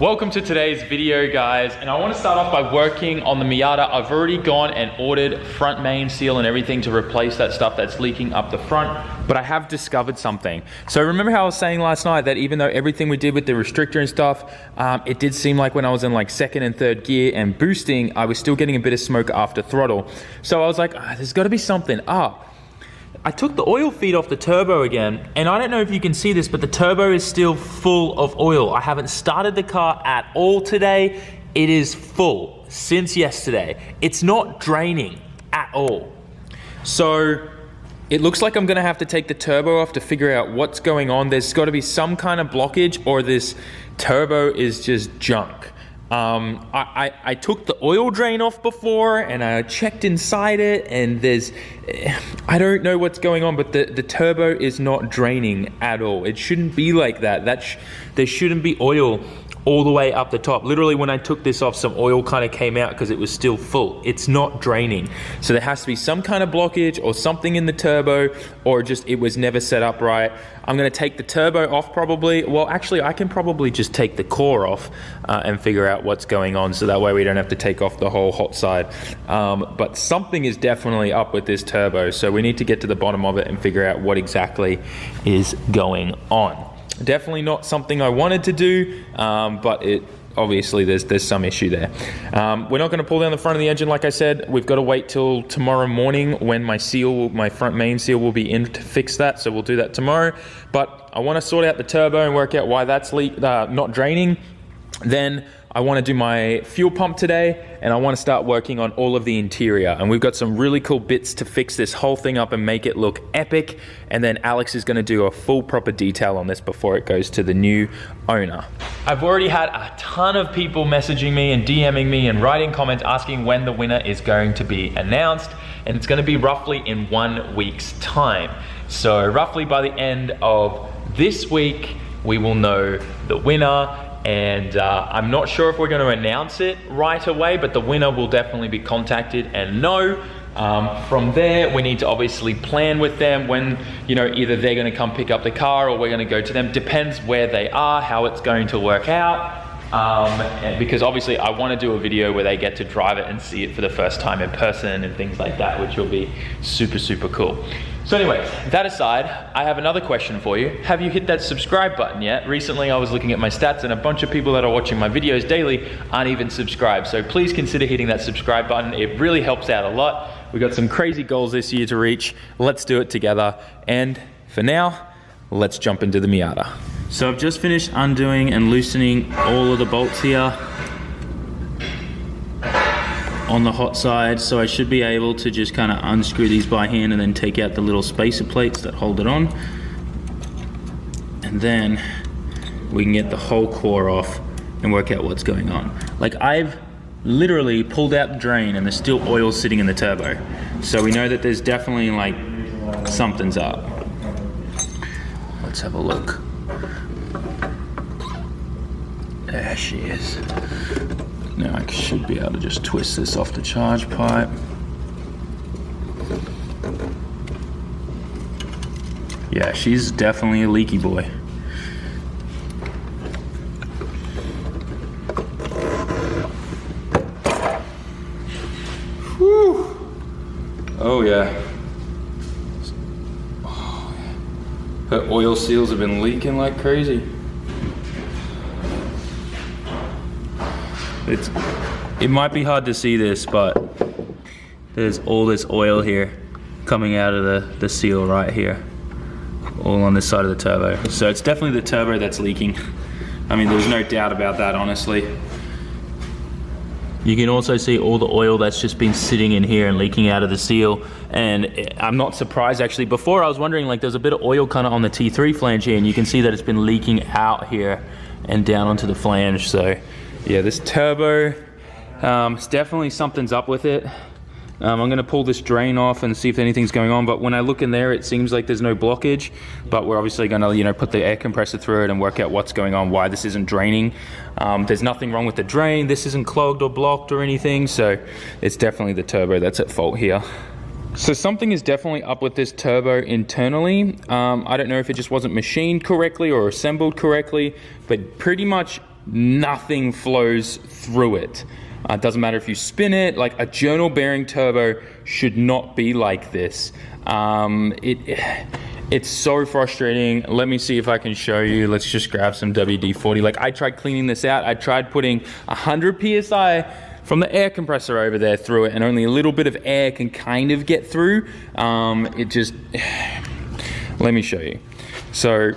Welcome to today's video, guys, and I want to start off by working on the Miata. I've already gone and ordered front main seal and everything to replace that stuff that's leaking up the front, but I have discovered something. So remember how I was saying last night that even though everything we did with the restrictor and stuff, it did seem like when I was in like second and third gear and boosting, I was still getting a bit of smoke after throttle. So I was like, there's got to be something up. I took the oil feed off the turbo again, and I don't know if you can see this, but the turbo is still full of oil. I haven't started the car at all today. It is full since yesterday. It's not draining at all. So it looks like I'm gonna have to take the turbo off to figure out what's going on. There's gotta be some kind of blockage, or this turbo is just junk. I took the oil drain off before and I checked inside it, and I don't know what's going on, but the turbo is not draining at all. It shouldn't be like that. There shouldn't be oil all the way up the top. Literally, when I took this off, some oil kind of came out because it was still full. It's not draining. So there has to be some kind of blockage or something in the turbo, or just it was never set up right. I'm gonna take the turbo off probably. Well, actually, I can probably just take the core off and figure out what's going on, so that way we don't have to take off the whole hot side. But something is definitely up with this turbo, so we need to get to the bottom of it and figure out what exactly is going on. Definitely not something I wanted to do, but obviously there's some issue there. We're not going to pull down the front of the engine, like I said. We've got to wait till tomorrow morning when my front main seal will be in to fix that, so we'll do that tomorrow. But I want to sort out the turbo and work out why that's not draining. Then I want to do my fuel pump today, and I want to start working on all of the interior. And we've got some really cool bits to fix this whole thing up and make it look epic. And then Alex is going to do a full proper detail on this before it goes to the new owner. I've already had a ton of people messaging me and DMing me and writing comments asking when the winner is going to be announced. And it's going to be roughly in 1 week's time. So roughly by the end of this week, we will know the winner. And I'm not sure if we're going to announce it right away, but the winner will definitely be contacted and know. From there, we need to obviously plan with them when, either they're going to come pick up the car or we're going to go to them. Depends where they are, how it's going to work out. Because obviously I want to do a video where they get to drive it and see it for the first time in person and things like that, which will be super, super cool. So anyway, that aside, I have another question for you. Have you hit that subscribe button yet? Recently I was looking at my stats, and a bunch of people that are watching my videos daily aren't even subscribed. So please consider hitting that subscribe button. It really helps out a lot. We've got some crazy goals this year to reach. Let's do it together. And for now, let's jump into the Miata. So I've just finished undoing and loosening all of the bolts here on the hot side, so I should be able to just kind of unscrew these by hand and then take out the little spacer plates that hold it on, and then we can get the whole core off and work out what's going on. Like, I've literally pulled out the drain and there's still oil sitting in the turbo, so we know that there's definitely like something's up. Let's have a look. There she is. Now I should be able to just twist this off the charge pipe. Yeah, she's definitely a leaky boy. Whew. Oh yeah. Her oil seals have been leaking like crazy. It might be hard to see this, but there's all this oil here coming out of the seal right here, all on this side of the turbo. So it's definitely the turbo that's leaking. I mean, there's no doubt about that, honestly. You can also see all the oil that's just been sitting in here and leaking out of the seal. And I'm not surprised, actually. Before I was wondering, like, there's a bit of oil kind of on the T3 flange here, and you can see that it's been leaking out here and down onto the flange. So yeah, this turbo, it's definitely something's up with it. I'm gonna pull this drain off and see if anything's going on, but when I look in there, it seems like there's no blockage, but we're obviously gonna, put the air compressor through it and work out what's going on, why this isn't draining. There's nothing wrong with the drain. This isn't clogged or blocked or anything, so it's definitely the turbo that's at fault here. So something is definitely up with this turbo internally. I don't know if it just wasn't machined correctly or assembled correctly, but pretty much nothing flows through it. It doesn't matter if you spin it, like a journal bearing turbo should not be like this. It's so frustrating. Let me see if I can show you. Let's just grab some WD-40. Like I tried cleaning this out. I tried putting 100 PSI from the air compressor over there through it, and only a little bit of air can kind of get through. It just, let me show you. So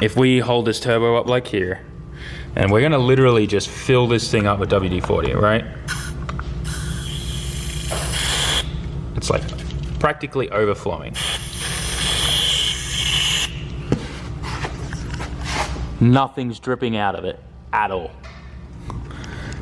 if we hold this turbo up like here, and we're gonna literally just fill this thing up with WD-40, right? It's like practically overflowing. Nothing's dripping out of it at all.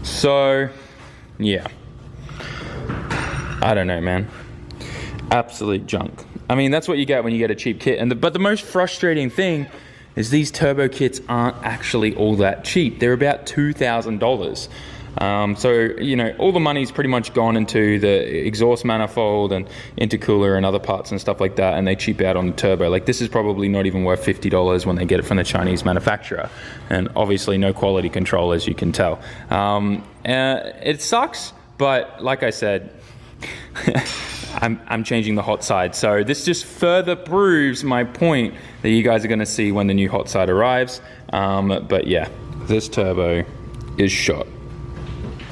So, yeah. I don't know, man. Absolute junk. I mean, that's what you get when you get a cheap kit. But the most frustrating thing is these turbo kits aren't actually all that cheap. They're about $2,000. So, you know, all the money's pretty much gone into the exhaust manifold and intercooler and other parts and stuff like that, and they cheap out on the turbo. Like, this is probably not even worth $50 when they get it from the Chinese manufacturer. And obviously no quality control, as you can tell. It sucks, but like I said, I'm changing the hot side. So this just further proves my point that you guys are gonna see when the new hot side arrives. But yeah, this turbo is shot.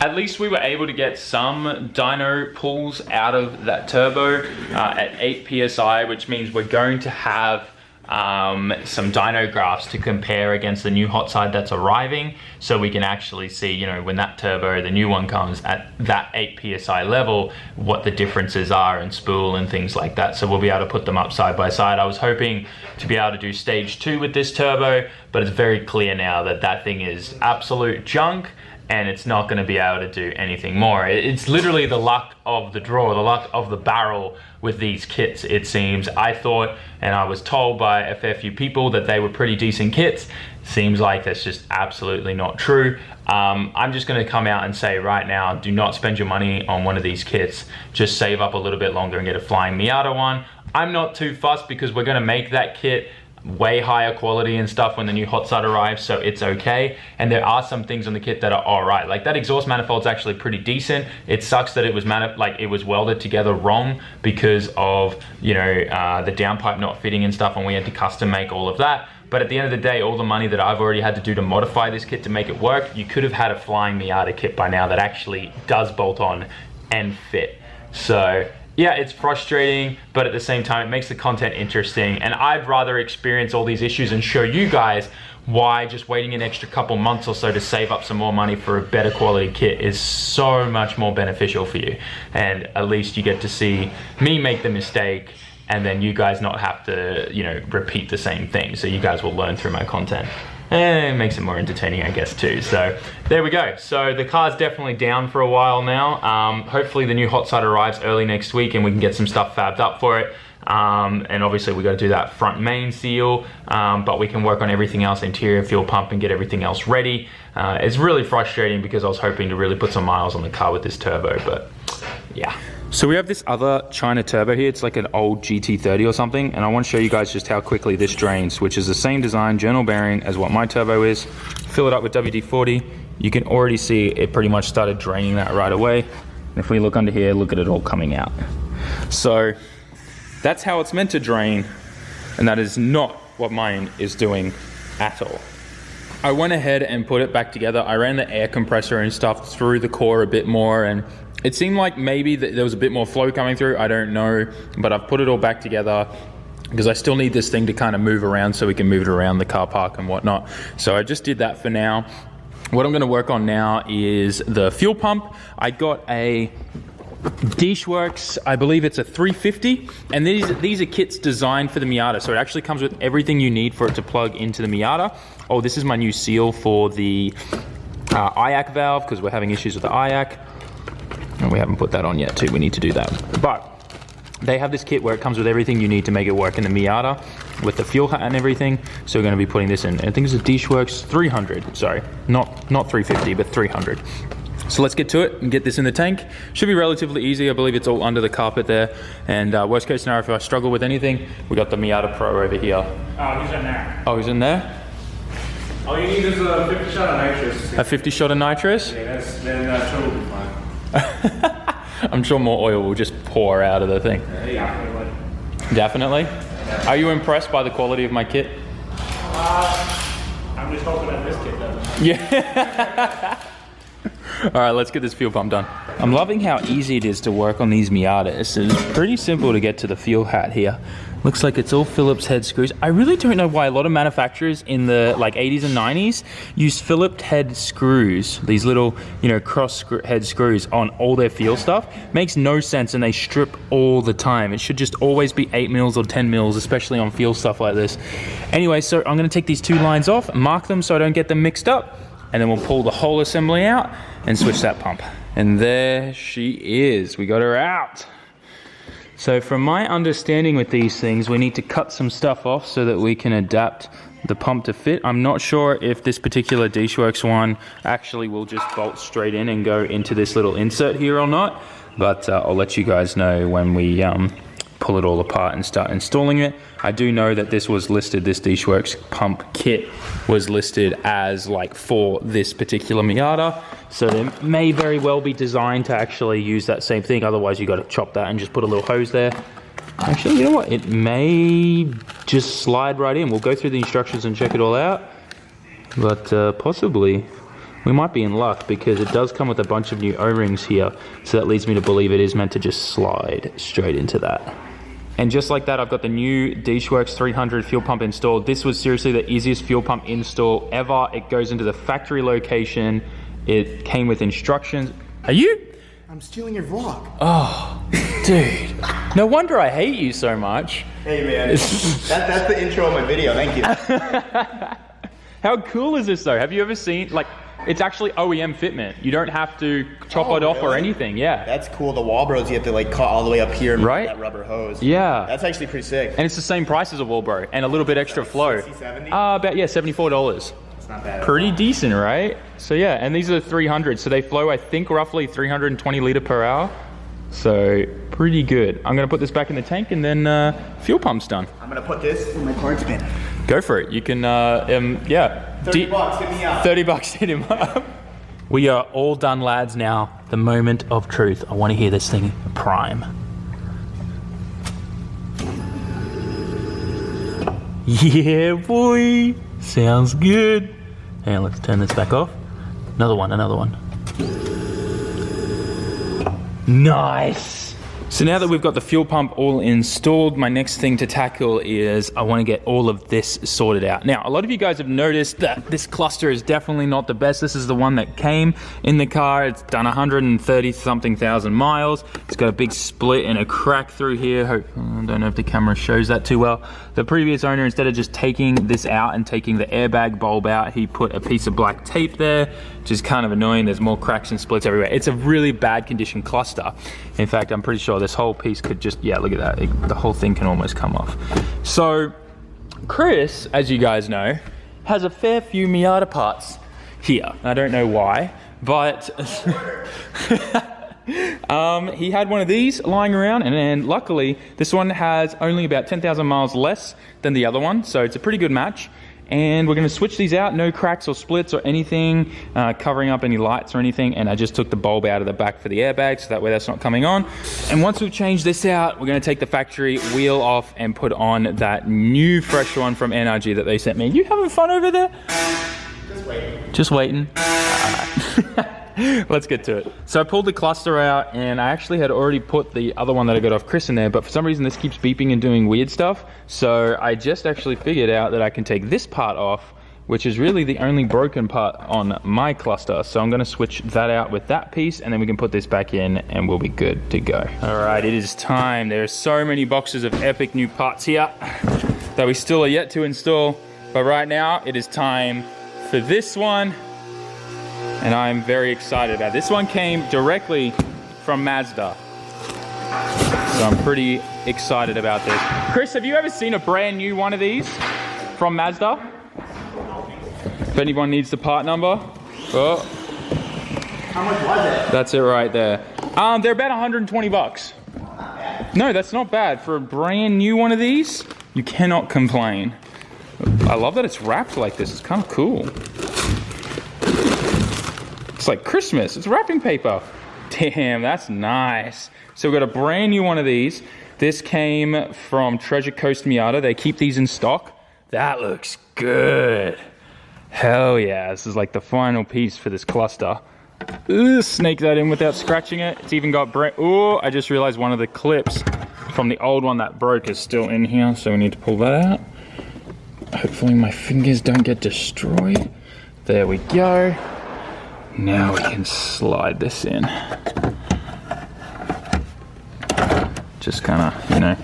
At least we were able to get some dyno pulls out of that turbo at 8 PSI, which means we're going to have some dyno graphs to compare against the new hot side that's arriving, so we can actually see, you know, when that turbo, the new one, comes at that 8 PSI level, what the differences are in spool and things like that. So we'll be able to put them up side by side. I was hoping to be able to do stage 2 with this turbo, but it's very clear now that that thing is absolute junk, and it's not going to be able to do anything more. It's literally the luck of the draw, the luck of the barrel with these kits, it seems. I thought, and I was told by a fair few people, that they were pretty decent kits. Seems like that's just absolutely not true. I'm just going to come out and say right now, do not spend your money on one of these kits. Just save up a little bit longer and get a flying Miata one. I'm not too fussed because we're going to make that kit way higher quality and stuff when the new hot side arrives, so it's okay. And there are some things on the kit that are all right. Like that exhaust manifold's actually pretty decent. It sucks that it was welded together wrong because of, you know, the downpipe not fitting and stuff, and we had to custom make all of that. But at the end of the day, all the money that I've already had to do to modify this kit to make it work, you could have had a flying Miata kit by now that actually does bolt on and fit. So yeah, it's frustrating, but at the same time, it makes the content interesting. And I'd rather experience all these issues and show you guys why just waiting an extra couple months or so to save up some more money for a better quality kit is so much more beneficial for you. And at least you get to see me make the mistake, and then you guys not have to, you know, repeat the same thing. So you guys will learn through my content. And it makes it more entertaining, I guess, too. So there we go. So the car's definitely down for a while now. Hopefully the new hot side arrives early next week and we can get some stuff fabbed up for it. And obviously we got to do that front main seal, but we can work on everything else, interior fuel pump, and get everything else ready. It's really frustrating because I was hoping to really put some miles on the car with this turbo, but yeah. So we have this other China turbo here. It's like an old GT30 or something, and I want to show you guys just how quickly this drains, which is the same design, journal bearing, as what my turbo is. Fill it up with WD-40. You can already see it pretty much started draining that right away. And if we look under here, look at it all coming out. So that's how it's meant to drain, and that is not what mine is doing at all. I went ahead and put it back together. I ran the air compressor and stuff through the core a bit more, and it seemed like maybe there was a bit more flow coming through. I don't know, but I've put it all back together because I still need this thing to kind of move around so we can move it around the car park and whatnot. So I just did that for now. What I'm going to work on now is the fuel pump. I got a Dishworks, I believe it's a 350, and these are kits designed for the Miata, so it actually comes with everything you need for it to plug into the Miata. Oh, this is my new seal for the IAC valve, because we're having issues with the IAC. And we haven't put that on yet too, we need to do that. But they have this kit where it comes with everything you need to make it work in the Miata, with the fuel hat and everything. So we're going to be putting this in. I think it's a Dishworks 300, sorry, not 350, but 300. So let's get to it and get this in the tank. Should be relatively easy. I believe it's all under the carpet there. And worst case scenario, if I struggle with anything, we got the Miata Pro over here. Oh, he's in there. Oh, he's in there? All you need is a 50 shot of nitrous. A 50 shot of nitrous? Yeah, then total will be fine. I'm sure more oil will just pour out of the thing. Yeah, Definitely? Yeah. Are you impressed by the quality of my kit? I'm just hoping that this kit doesn't. Yeah. All right, let's get this fuel pump done. I'm loving how easy it is to work on these Miatas. It's pretty simple to get to the fuel hat here. Looks like it's all Phillips head screws. I really don't know why a lot of manufacturers in the like 80s and 90s used Phillips head screws, these little, you know, head screws on all their fuel stuff. Makes no sense, and they strip all the time. It should just always be 8 mils or 10 mils, especially on fuel stuff like this. Anyway, so I'm gonna take these two lines off, mark them so I don't get them mixed up, and then we'll pull the whole assembly out and switch that pump. And there she is, we got her out. So from my understanding with these things, we need to cut some stuff off so that we can adapt the pump to fit. I'm not sure if this particular DishWorks one actually will just bolt straight in and go into this little insert here or not, but I'll let you guys know when we pull it all apart and start installing it. I do know that this was listed, this DishWorks pump kit was listed as like for this particular Miata, so they may very well be designed to actually use that same thing. Otherwise you got to chop that and just put a little hose there. Actually, you know what, it may just slide right in. We'll go through the instructions and check it all out, but possibly we might be in luck because it does come with a bunch of new O-rings here, so that leads me to believe it is meant to just slide straight into that. And just like that, I've got the new DishWorks 300 fuel pump installed. This was seriously the easiest fuel pump install ever. It goes into the factory location. It came with instructions. Are you? I'm stealing your vlog. Oh, dude. No wonder I hate you so much. Hey man, that's the intro of my video, thank you. How cool is this though? Have you ever seen, like, it's actually OEM fitment. You don't have to chop it off or anything, yeah. That's cool. The Walbros, you have to like cut all the way up here and right? that rubber hose. Yeah. That's actually pretty sick. And it's the same price as a Walbro and a little bit extra flow. 60, 70? About, yeah, $74. It's not bad. Pretty decent, right? So yeah, and these are the 300. So they flow, I think, roughly 320 liter per hour. So pretty good. I'm gonna put this back in the tank and then fuel pump's done. I'm gonna put this in my parts bin. Go for it. You can, yeah. 30 bucks, hit me up. 30 bucks, hit him up. We are all done, lads, now. The moment of truth. I want to hear this thing prime. Yeah, boy. Sounds good. Hey, let's turn this back off. Another one, another one. Nice. So now that we've got the fuel pump all installed, my next thing to tackle is I want to get all of this sorted out. Now, a lot of you guys have noticed that this cluster is definitely not the best. This is the one that came in the car. It's done 130 something thousand miles. It's got a big split and a crack through here. I don't know if the camera shows that too well. The previous owner, instead of just taking this out and taking the airbag bulb out, he put a piece of black tape there, which is kind of annoying. There's more cracks and splits everywhere. It's a really bad condition cluster. In fact, I'm pretty sure this whole piece could just, yeah, look at that. The whole thing can almost come off. So Chris, as you guys know, has a fair few Miata parts here. I don't know why, but he had one of these lying around, and then luckily this one has only about 10,000 miles less than the other one, so it's a pretty good match. And we're going to switch these out, no cracks or splits or anything covering up any lights or anything. And I just took the bulb out of the back for the airbag, so that way that's not coming on. And once we've changed this out, we're going to take the factory wheel off and put on that new fresh one from NRG that they sent me. You having fun over there? Just waiting. Just waiting. Let's get to it. So I pulled the cluster out, and I actually had already put the other one that I got off Chris in there, but for some reason this keeps beeping and doing weird stuff. So I just actually figured out that I can take this part off, which is really the only broken part on my cluster. So I'm gonna switch that out with that piece, and then we can put this back in and we'll be good to go. All right, it is time. There are so many boxes of epic new parts here that we still are yet to install. But right now it is time for this one. And I'm very excited about it. This one came directly from Mazda. So I'm pretty excited about this. Chris, have you ever seen a brand new one of these from Mazda? If anyone needs the part number. Oh. How much was it? That's it right there. They're about 120 bucks. No, that's not bad. For a brand new one of these, you cannot complain. I love that it's wrapped like this. It's kind of cool. It's like Christmas. It's wrapping paper. Damn, that's nice. So we've got a brand new one of these. This came from Treasure Coast Miata. They keep these in stock. That looks good. Hell yeah. This is like the final piece for this cluster. Ooh, snake that in without scratching it. It's even got oh, I just realized one of the clips from the old one that broke is still in here, so we need to pull that out. Hopefully my fingers don't get destroyed. There we go. Now we can slide this in. Just kind of, you know,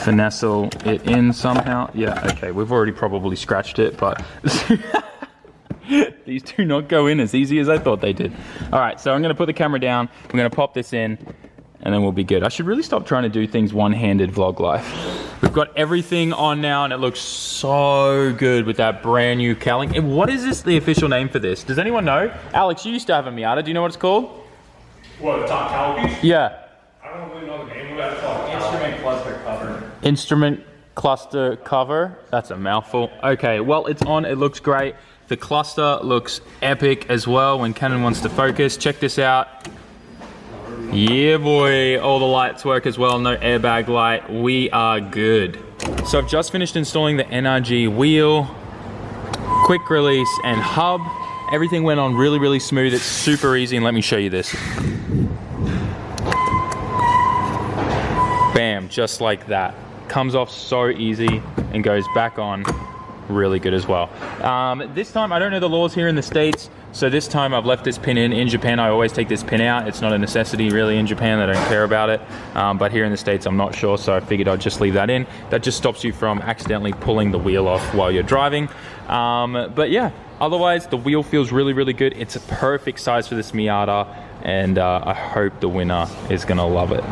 finessel it in somehow. Yeah, okay, we've already probably scratched it, but these do not go in as easy as I thought they did. All right, so I'm gonna put the camera down. We're gonna pop this in, and then we'll be good. I should really stop trying to do things one-handed vlog life. We've got everything on now, and it looks so good with that brand new cowling. And what is this, the official name for this? Does anyone know? Alex, you used to have a Miata. Do you know what it's called? What, the top cowl piece? Yeah. I don't really know the name of that. Instrument cluster cover. Instrument cluster cover. That's a mouthful. Okay, well, it's on. It looks great. The cluster looks epic as well when Canon wants to focus. Check this out. Yeah, boy. All the lights work as well. No airbag light. We are good. So I've just finished installing the NRG wheel, quick release, and hub. Everything went on really, really smooth. It's super easy, and let me show you this. Bam, just like that. Comes off so easy and goes back on really good as well. This time, I don't know the laws here in the States, so this time I've left this pin in. In Japan, I always take this pin out. It's not a necessity really in Japan. They don't care about it. But here in the States, I'm not sure, so I figured I'd just leave that in. That just stops you from accidentally pulling the wheel off while you're driving. But yeah, otherwise, the wheel feels really, really good. It's a perfect size for this Miata, and I hope the winner is gonna love it.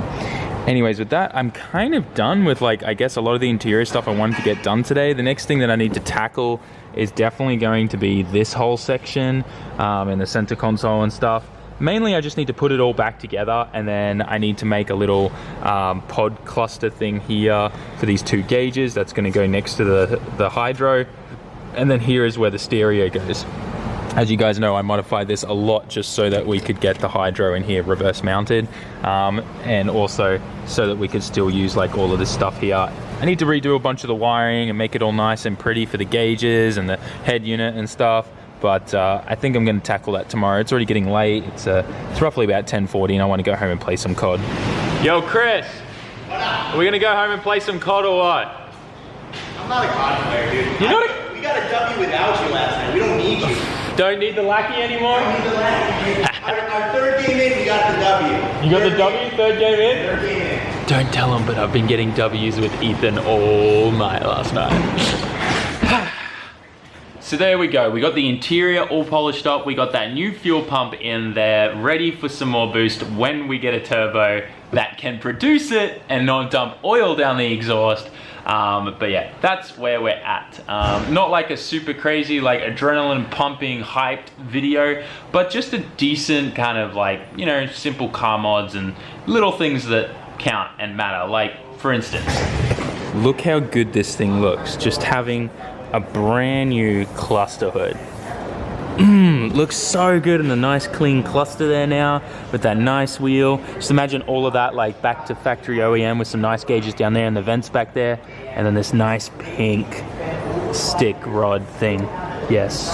Anyways, with that, I'm kind of done with, like, I guess a lot of the interior stuff I wanted to get done today. The next thing that I need to tackle is definitely going to be this whole section and the center console and stuff. Mainly, I just need to put it all back together, and then I need to make a little pod cluster thing here for these two gauges. That's going to go next to the hydro. And then here is where the stereo goes. As you guys know, I modified this a lot just so that we could get the hydro in here reverse mounted, and also so that we could still use like all of this stuff here. I need to redo a bunch of the wiring and make it all nice and pretty for the gauges and the head unit and stuff, but I think I'm going to tackle that tomorrow. It's already getting late. It's roughly about 10:40 and I want to go home and play some COD. Yo, Chris! Are we going to go home and play some COD or what? I'm not a COD player, dude. You're not We got a W without you last night. We don't need you. Don't need the lackey anymore? We don't need the lackey. Our third game in, we got the W. You got the W, third game in? Third game in. Don't tell him, but I've been getting W's with Ethan all night last night. So there we go. We got the interior all polished up. We got that new fuel pump in there, ready for some more boost when we get a turbo that can produce it and not dump oil down the exhaust. But yeah, that's where we're at. Not like a super crazy, like adrenaline pumping, hyped video, but just a decent kind of like, you know, simple car mods and little things that count and matter. Like, for instance, look how good this thing looks. Just having a brand new cluster hood. Looks so good, and a nice clean cluster there now with that nice wheel. Just imagine all of that like back to factory OEM with some nice gauges down there and the vents back there, and then this nice pink stick rod thing. Yes.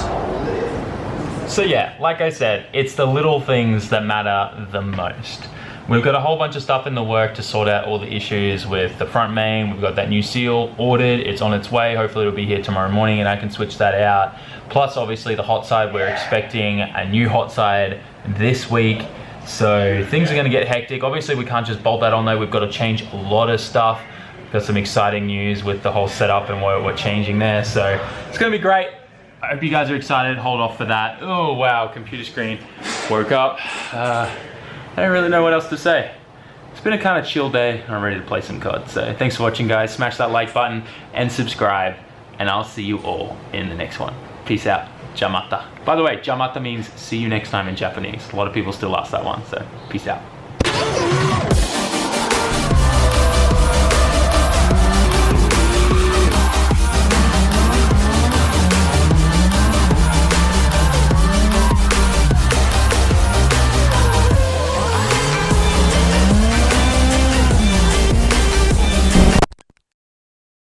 So yeah, like I said, it's the little things that matter the most. We've got a whole bunch of stuff in the work to sort out all the issues with the front main. We've got that new seal ordered. It's on its way. Hopefully it'll be here tomorrow morning and I can switch that out. Plus obviously the hot side, we're expecting a new hot side this week. So things are gonna get hectic. Obviously we can't just bolt that on though. We've got to change a lot of stuff. Got some exciting news with the whole setup and what we're changing there. So it's gonna be great. I hope you guys are excited. Hold off for that. Oh wow, computer screen. Woke up. I don't really know what else to say. It's been a kind of chill day. I'm ready to play some COD. So thanks for watching, guys. Smash that like button and subscribe. And I'll see you all in the next one. Peace out. Jamata. By the way, Jamata means see you next time in Japanese. A lot of people still ask that one. So peace out.